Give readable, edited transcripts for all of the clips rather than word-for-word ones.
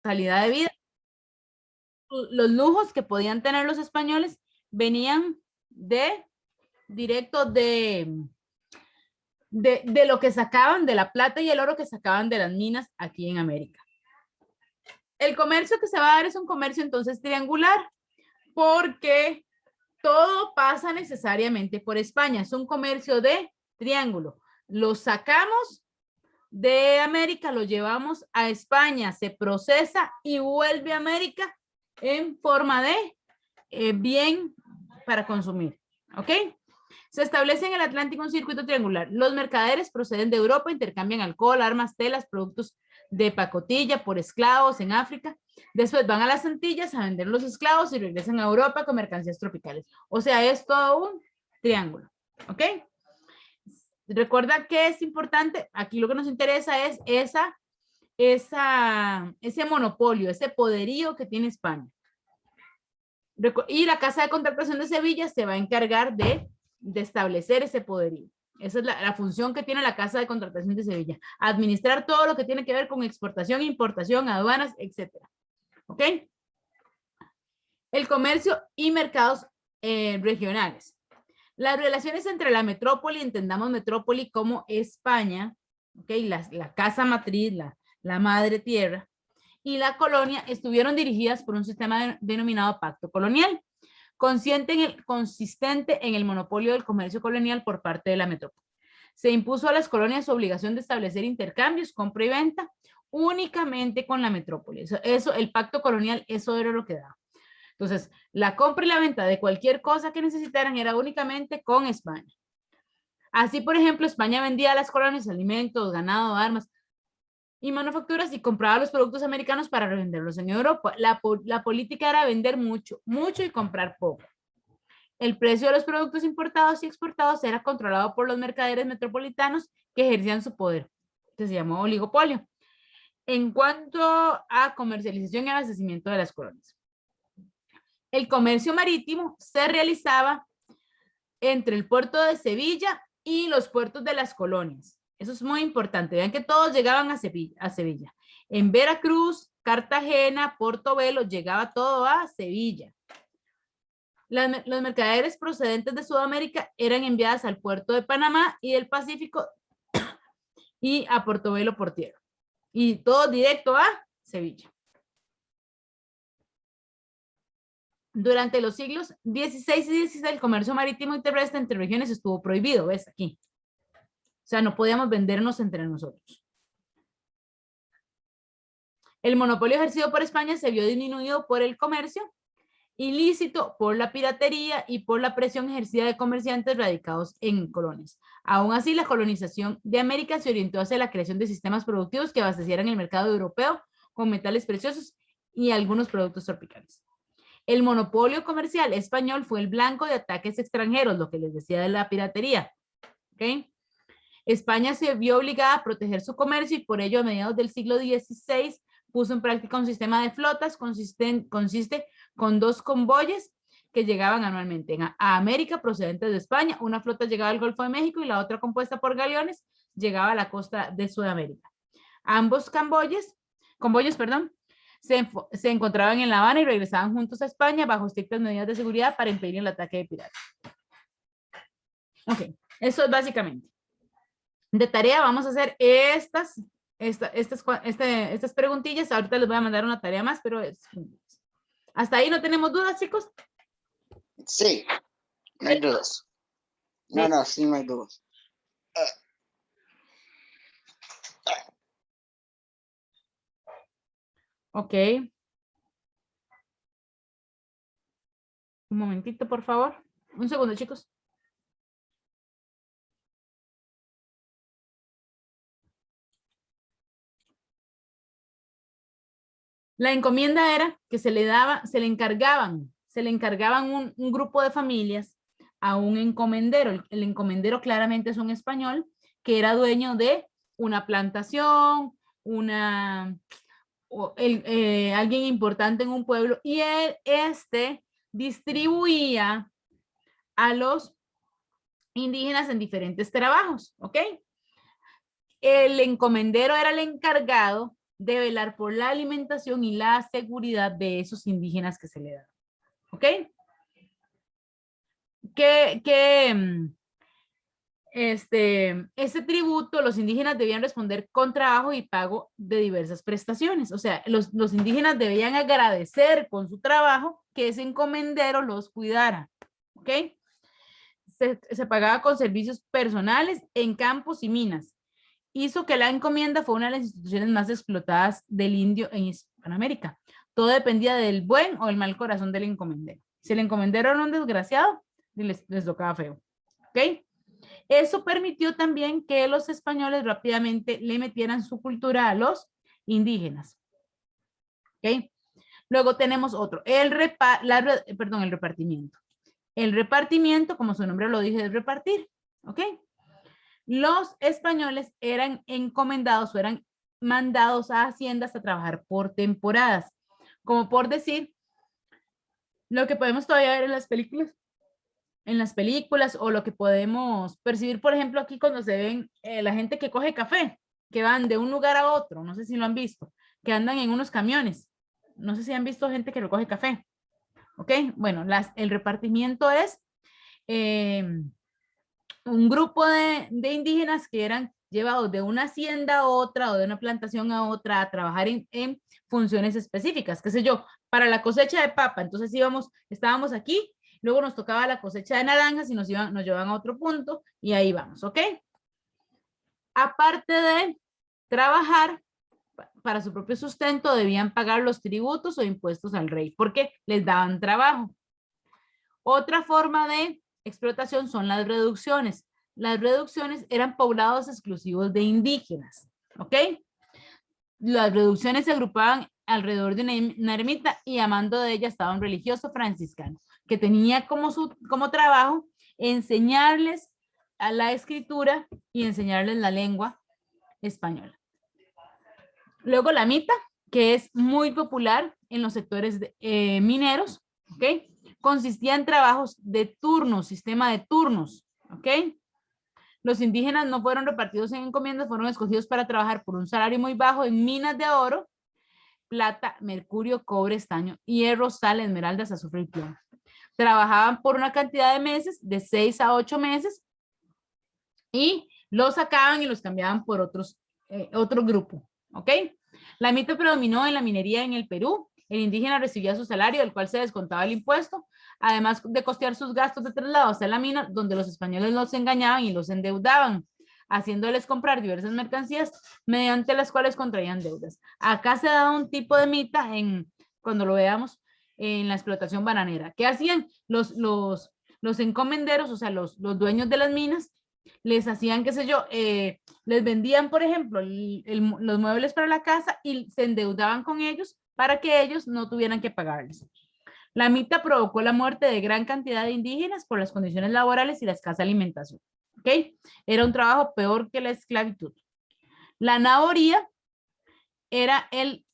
calidad de vida. Los lujos que podían tener los españoles venían directo de lo que sacaban, de la plata y el oro que sacaban de las minas aquí en América. El comercio que se va a dar es un comercio entonces triangular, porque todo pasa necesariamente por España. Es un comercio de triángulo. Lo sacamos de América, lo llevamos a España, se procesa y vuelve a América en forma de bien para consumir. ¿Ok? Se establece en el Atlántico un circuito triangular. Los mercaderes proceden de Europa, intercambian alcohol, armas, telas, productos de pacotilla por esclavos en África. Después van a las Antillas a vender los esclavos y regresan a Europa con mercancías tropicales. O sea, es todo un triángulo. ¿Ok? Recuerda que es importante, aquí lo que nos interesa es ese monopolio, ese poderío que tiene España. Y la Casa de Contratación de Sevilla se va a encargar de establecer ese poderío. Esa es la función que tiene la Casa de Contratación de Sevilla. Administrar todo lo que tiene que ver con exportación, importación, aduanas, etc. ¿Ok? El comercio y mercados regionales. Las relaciones entre la metrópoli, entendamos metrópoli como España, ¿ok? La casa matriz, la madre tierra, y la colonia estuvieron dirigidas por un sistema denominado pacto colonial, consistente en el monopolio del comercio colonial por parte de la metrópoli. Se impuso a las colonias su obligación de establecer intercambios, compra y venta, únicamente con la metrópoli. El pacto colonial, eso era lo que daba. Entonces, la compra y la venta de cualquier cosa que necesitaran era únicamente con España. Así, por ejemplo, España vendía a las colonias alimentos, ganado, armas y manufacturas y compraba los productos americanos para revenderlos en Europa. La política era vender mucho, mucho y comprar poco. El precio de los productos importados y exportados era controlado por los mercaderes metropolitanos que ejercían su poder, que se llamó oligopolio. En cuanto a comercialización y abastecimiento de las colonias. El comercio marítimo se realizaba entre el puerto de Sevilla y los puertos de las colonias. Eso es muy importante. Vean que todos llegaban a Sevilla. En Veracruz, Cartagena, Portobelo, llegaba todo a Sevilla. Los mercaderes procedentes de Sudamérica eran enviadas al puerto de Panamá y del Pacífico y a Portobelo por tierra. Y todo directo a Sevilla. Durante los siglos XVI y XVI, el comercio marítimo y terrestre entre regiones estuvo prohibido, ¿ves? Aquí. O sea, no podíamos vendernos entre nosotros. El monopolio ejercido por España se vio disminuido por el comercio ilícito, por la piratería y por la presión ejercida de comerciantes radicados en colonias. Aún así, la colonización de América se orientó hacia la creación de sistemas productivos que abastecieran el mercado europeo con metales preciosos y algunos productos tropicales. El monopolio comercial español fue el blanco de ataques extranjeros, lo que les decía de la piratería. ¿Okay? España se vio obligada a proteger su comercio y por ello a mediados del siglo XVI puso en práctica un sistema de flotas, consiste con 2 convoyes que llegaban anualmente a América procedentes de España. Una flota llegaba al Golfo de México y la otra, compuesta por galeones, llegaba a la costa de Sudamérica. Ambos convoyes, se encontraban en La Habana y regresaban juntos a España bajo estrictas medidas de seguridad para impedir el ataque de piratas. Ok, eso es básicamente. De tarea vamos a hacer estas preguntillas. Ahorita les voy a mandar una tarea más, pero hasta ahí no tenemos dudas, chicos. Sí, no hay dudas. No, sí, no hay dudas. Ok. Un momentito, por favor. Un segundo, chicos. La encomienda era que se le encargaban un grupo de familias a un encomendero. El encomendero claramente es un español que era dueño de una plantación, alguien importante en un pueblo, y él distribuía a los indígenas en diferentes trabajos, ¿ok? El encomendero era el encargado de velar por la alimentación y la seguridad de esos indígenas que se le dan. ¿Ok? Ese tributo, los indígenas debían responder con trabajo y pago de diversas prestaciones. O sea, los indígenas debían agradecer con su trabajo que ese encomendero los cuidara. ¿Ok? Se pagaba con servicios personales en campos y minas. Hizo que la encomienda fue una de las instituciones más explotadas del indio en Hispanoamérica. Todo dependía del buen o el mal corazón del encomendero. Si el encomendero era un desgraciado, les tocaba feo. ¿Ok? Eso permitió también que los españoles rápidamente le metieran su cultura a los indígenas. ¿Ok? Luego tenemos otro, el repartimiento. El repartimiento, como su nombre lo dice, es repartir. ¿Ok? Los españoles eran encomendados o eran mandados a haciendas a trabajar por temporadas. Como por decir, lo que podemos todavía ver en las películas o lo que podemos percibir, por ejemplo, aquí cuando se ven la gente que coge café, que van de un lugar a otro, no sé si lo han visto, que andan en unos camiones. No sé si han visto gente que recoge café. ¿Ok? Bueno, el repartimiento es un grupo de indígenas que eran llevados de una hacienda a otra o de una plantación a otra a trabajar en funciones específicas, qué sé yo, para la cosecha de papa. Entonces estábamos aquí, luego nos tocaba la cosecha de naranjas y nos llevaban a otro punto y ahí vamos, ¿ok? Aparte de trabajar para su propio sustento, debían pagar los tributos o impuestos al rey, porque les daban trabajo. Otra forma de explotación son las reducciones. Las reducciones eran poblados exclusivos de indígenas, ¿ok? Las reducciones se agrupaban alrededor de una ermita y a mando de ella estaba un religioso franciscano que tenía como trabajo enseñarles a la escritura y enseñarles la lengua española. Luego la mita, que es muy popular en los sectores mineros, ¿ok? Consistía en trabajos de turnos, sistema de turnos, ¿ok? Los indígenas no fueron repartidos en encomiendas, fueron escogidos para trabajar por un salario muy bajo en minas de oro, plata, mercurio, cobre, estaño, hierro, sal, esmeraldas, azufre y plomo. Trabajaban por una cantidad de meses, de 6 a 8 meses, y los sacaban y los cambiaban por otro grupo, ¿ok? La mita predominó en la minería en el Perú. El indígena recibía su salario, del cual se descontaba el impuesto, además de costear sus gastos de traslado hasta la mina, donde los españoles los engañaban y los endeudaban, haciéndoles comprar diversas mercancías mediante las cuales contraían deudas. Acá se da un tipo de mita, cuando lo veamos, en la explotación bananera. ¿Qué hacían? Los encomenderos, o sea, los dueños de las minas, les hacían, qué sé yo, les vendían, por ejemplo, los muebles para la casa y se endeudaban con ellos para que ellos no tuvieran que pagarles. La mita provocó la muerte de gran cantidad de indígenas por las condiciones laborales y la escasa alimentación. ¿Ok? Era un trabajo peor que la esclavitud. La nahoría era el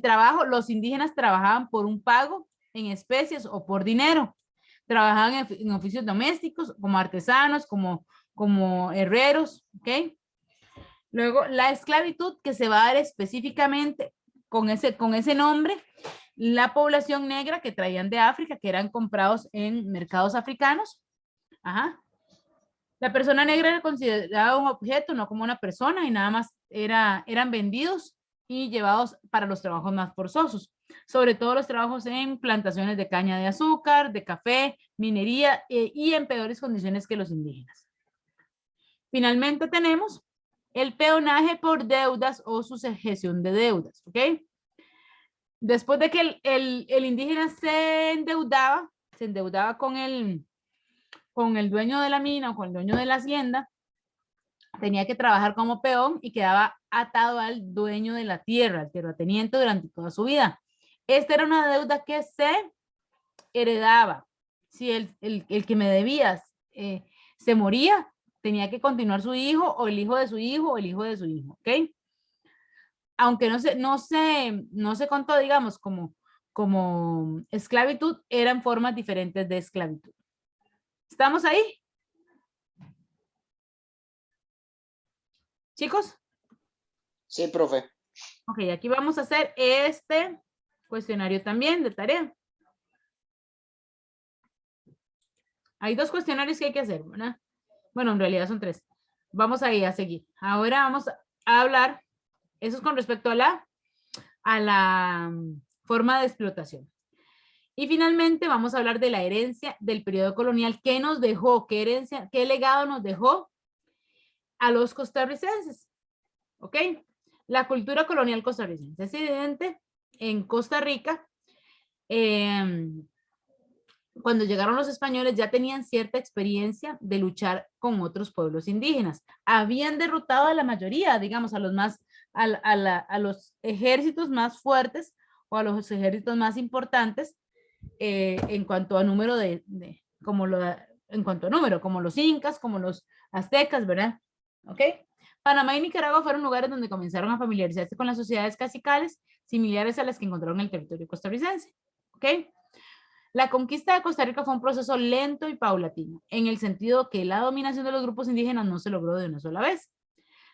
trabajo, los indígenas trabajaban por un pago en especies o por dinero. Trabajaban en oficios domésticos, como artesanos, como herreros, ¿ok? Luego, la esclavitud, que se va a dar específicamente con ese nombre, la población negra que traían de África, que eran comprados en mercados africanos. Ajá. La persona negra era considerada un objeto, no como una persona, y nada más eran vendidos y llevados para los trabajos más forzosos, sobre todo los trabajos en plantaciones de caña de azúcar, de café, minería y en peores condiciones que los indígenas. Finalmente tenemos el peonaje por deudas o sujeción de deudas, ¿ok? Después de que el indígena se endeudaba con el dueño de la mina o con el dueño de la hacienda, tenía que trabajar como peón y quedaba atado al dueño de la tierra, al terrateniente, durante toda su vida. Esta era una deuda que se heredaba. Si el que me debías se moría, tenía que continuar su hijo o el hijo de su hijo o el hijo de su hijo, ¿ok? Aunque no se contó, digamos, como esclavitud, eran formas diferentes de esclavitud. ¿Estamos ahí? Chicos. Sí, profe. Ok, aquí vamos a hacer este cuestionario también de tarea. Hay 2 cuestionarios que hay que hacer, ¿verdad? Bueno, en realidad son 3. Vamos a ir a seguir. Ahora vamos a hablar, eso es con respecto a la forma de explotación. Y finalmente vamos a hablar de la herencia del periodo colonial. ¿Qué nos dejó? ¿Qué herencia, qué legado nos dejó a los costarricenses? ¿Ok? La cultura colonial costarricense. Es evidente, en Costa Rica, cuando llegaron los españoles ya tenían cierta experiencia de luchar con otros pueblos indígenas. Habían derrotado a la mayoría, digamos, a los ejércitos más fuertes o a los ejércitos más importantes en cuanto a número en cuanto a número, como los incas, como los aztecas, ¿verdad? ¿Ok? Panamá y Nicaragua fueron lugares donde comenzaron a familiarizarse con las sociedades cacicales similares a las que encontraron en el territorio costarricense. ¿Ok? La conquista de Costa Rica fue un proceso lento y paulatino, en el sentido que la dominación de los grupos indígenas no se logró de una sola vez.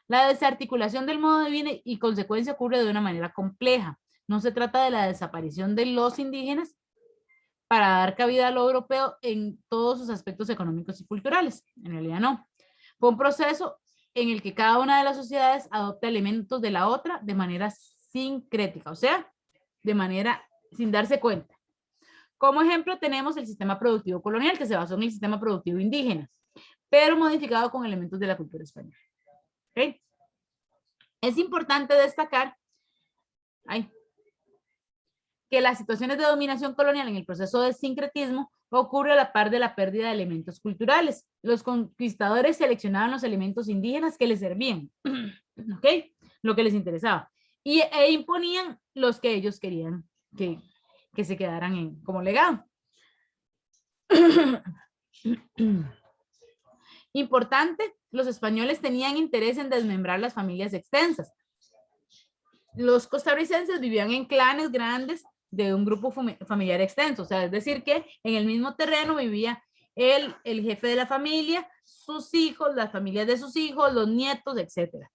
La desarticulación del modo de vida y consecuencia ocurre de una manera compleja. No se trata de la desaparición de los indígenas para dar cabida a lo europeo en todos sus aspectos económicos y culturales. En realidad no. Fue un proceso en el que cada una de las sociedades adopta elementos de la otra de manera sincrética, o sea, de manera sin darse cuenta. Como ejemplo tenemos el sistema productivo colonial, que se basó en el sistema productivo indígena, pero modificado con elementos de la cultura española. ¿Okay? Es importante destacar que las situaciones de dominación colonial en el proceso de sincretismo ocurre a la par de la pérdida de elementos culturales. Los conquistadores seleccionaban los elementos indígenas que les servían, ¿ok? Lo que les interesaba, e imponían los que ellos querían que se quedaran como legado. Importante, los españoles tenían interés en desmembrar las familias extensas. Los costarricenses vivían en clanes grandes de un grupo familiar extenso, o sea, es decir que en el mismo terreno vivía el jefe de la familia, sus hijos, las familias de sus hijos, los nietos, etc.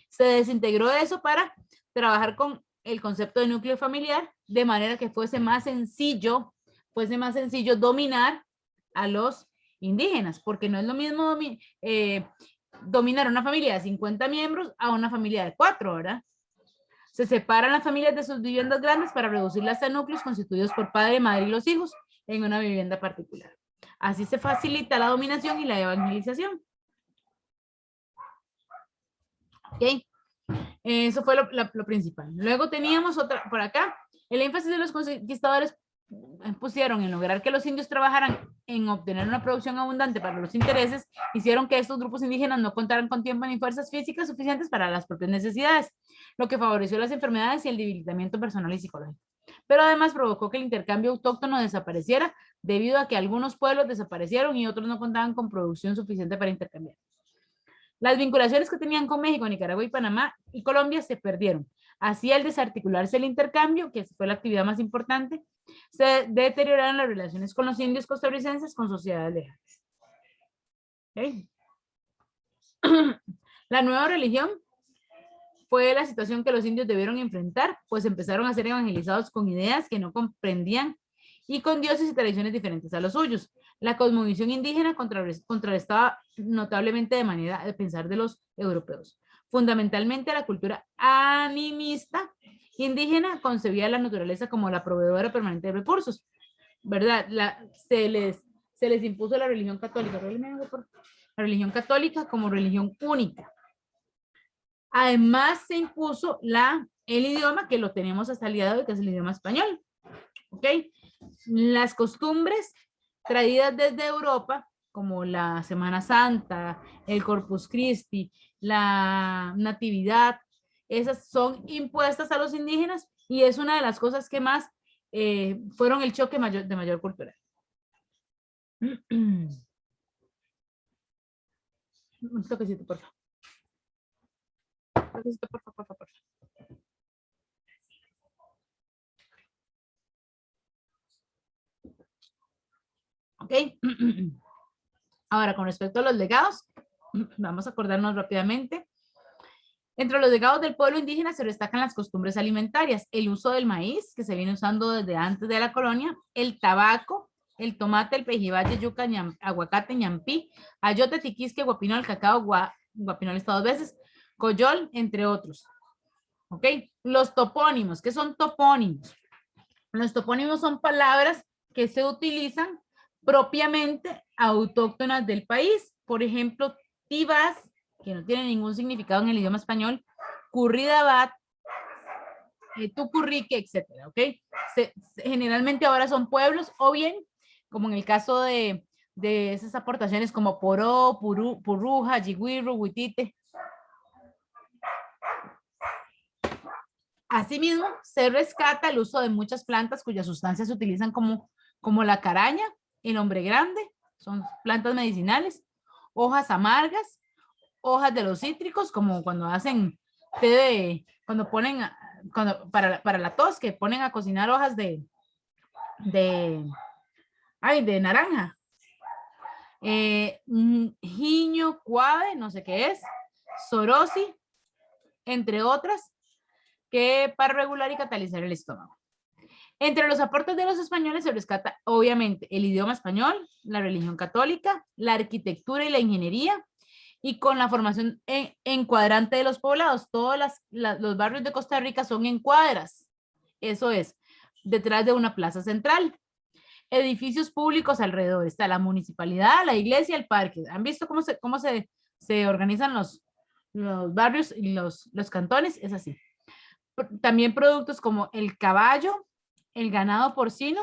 Se desintegró eso para trabajar con el concepto de núcleo familiar, de manera que fuese más sencillo dominar a los indígenas, porque no es lo mismo dominar una familia de 50 miembros a una familia de 4, ¿verdad? Se separan las familias de sus viviendas grandes para reducirlas a núcleos constituidos por padre, madre y los hijos en una vivienda particular. Así se facilita la dominación y la evangelización. ¿Ok? Eso fue lo principal. Luego teníamos otra, por acá, el énfasis de los conquistadores pusieron en lograr que los indios trabajaran en obtener una producción abundante para los intereses, hicieron que estos grupos indígenas no contaran con tiempo ni fuerzas físicas suficientes para las propias necesidades, lo que favoreció las enfermedades y el debilitamiento personal y psicológico. Pero además provocó que el intercambio autóctono desapareciera debido a que algunos pueblos desaparecieron y otros no contaban con producción suficiente para intercambiar. Las vinculaciones que tenían con México, Nicaragua y Panamá y Colombia se perdieron. Así, al desarticularse el intercambio, que fue la actividad más importante, se deterioraron las relaciones con los indios costarricenses con sociedades lejanas. ¿Okay? La nueva religión fue la situación que los indios debieron enfrentar, pues empezaron a ser evangelizados con ideas que no comprendían y con dioses y tradiciones diferentes a los suyos. La cosmovisión indígena contrarrestaba notablemente de manera de pensar de los europeos. Fundamentalmente, la cultura animista indígena concebía la naturaleza como la proveedora permanente de recursos, ¿verdad? Se les impuso la religión católica, la religión católica como religión única. Además, se impuso el idioma que lo tenemos hasta el día de hoy, que es el idioma español. ¿Ok? Las costumbres traídas desde Europa, como la Semana Santa, el Corpus Christi, la Natividad, esas son impuestas a los indígenas y es una de las cosas que más fueron el choque de mayor cultural. Un toquecito, por favor. Por favor. ¿Ok? Ahora, con respecto a los legados, vamos a acordarnos rápidamente. Entre los legados del pueblo indígena se destacan las costumbres alimentarias, el uso del maíz, que se viene usando desde antes de la colonia, el tabaco, el tomate, el pejibaye, yuca, aguacate, ñampí, ayote, tiquisque, guapinol, cacao, guapinol está 2 veces, coyol, entre otros. ¿Ok? Los topónimos, ¿qué son topónimos? Los topónimos son palabras que se utilizan propiamente autóctonas del país. Por ejemplo, tibas, que no tiene ningún significado en el idioma español, curridabat, tucurrique, etcétera, ¿ok? Generalmente ahora son pueblos o bien, como en el caso de esas aportaciones como Poró, Purruja, Yigüirru, Huitite. Asimismo, se rescata el uso de muchas plantas cuyas sustancias se utilizan como la caraña, el hombre grande, son plantas medicinales, hojas amargas, hojas de los cítricos, como cuando hacen té de, cuando ponen, para la tos, que ponen a cocinar hojas de naranja. Jiño, cuave, no sé qué es, sorosi, entre otras, que para regular y catalizar el estómago. Entre los aportes de los españoles se rescata, obviamente, el idioma español, la religión católica, la arquitectura y la ingeniería, y con la formación encuadrante de los poblados. Todos los barrios de Costa Rica son en cuadras. Eso es, detrás de una plaza central. Edificios públicos alrededor. Está la municipalidad, la iglesia, el parque. ¿Han visto cómo se organizan los barrios y los cantones? Es así. También productos como el caballo, el ganado porcino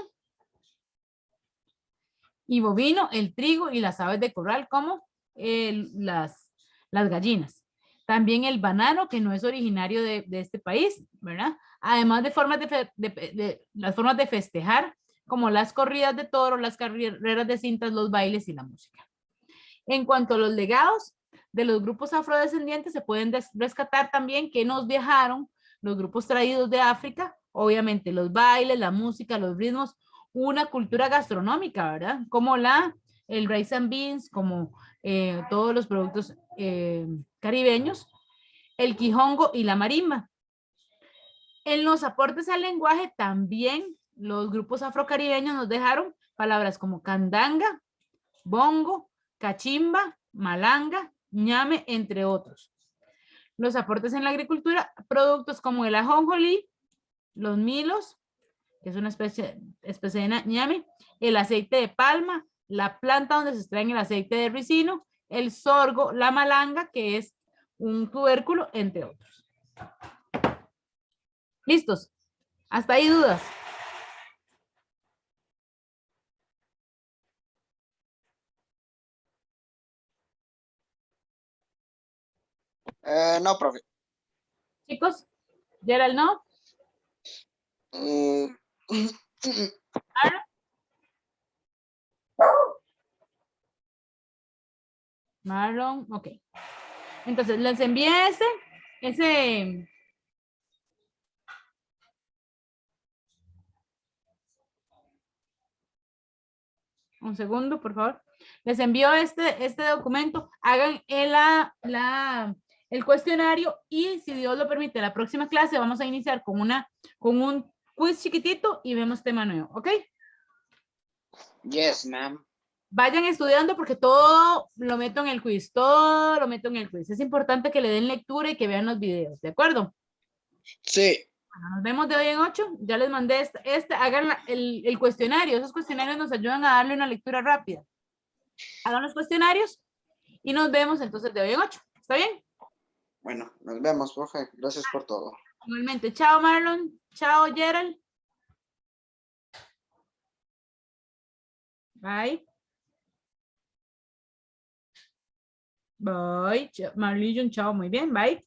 y bovino, el trigo y las aves de corral como las gallinas. También el banano, que no es originario de este país, ¿verdad? Además de las formas de festejar, como las corridas de toros, las carreras de cintas, los bailes y la música. En cuanto a los legados de los grupos afrodescendientes, se pueden rescatar también que nos dejaron los grupos traídos de África, obviamente los bailes, la música, los ritmos, una cultura gastronómica, ¿verdad? Como el rice and beans, como todos los productos caribeños, el quijongo y la marimba. En los aportes al lenguaje también los grupos afrocaribeños nos dejaron palabras como candanga, bongo, cachimba, malanga, ñame, entre otros. Los aportes en la agricultura, productos como el ajonjolí, los milos, que es una especie de ñame, el aceite de palma, la planta donde se extrae el aceite de ricino, el sorgo, la malanga, que es un tubérculo, entre otros. ¿Listos? ¿Hasta ahí dudas? No, profe. Chicos, Gerald, ¿no? Marlon, ok. Entonces, les envié ese. Un segundo, por favor. Les envío este documento. Hagan el cuestionario y, si Dios lo permite, la próxima clase vamos a iniciar con un quiz chiquitito y vemos tema nuevo, ¿ok? Yes, ma'am. Vayan estudiando porque todo lo meto en el quiz, todo lo meto en el quiz. Es importante que le den lectura y que vean los videos, ¿de acuerdo? Sí. Bueno, nos vemos de hoy en 8. Ya les mandé hagan el cuestionario. Esos cuestionarios nos ayudan a darle una lectura rápida. Hagan los cuestionarios y nos vemos entonces de hoy en 8. ¿Está bien? Bueno, nos vemos, profe. Gracias por todo. Igualmente. Chao, Marlon. Chao, Gerald. Bye. Bye. Marlon, chao. Muy bien. Bye.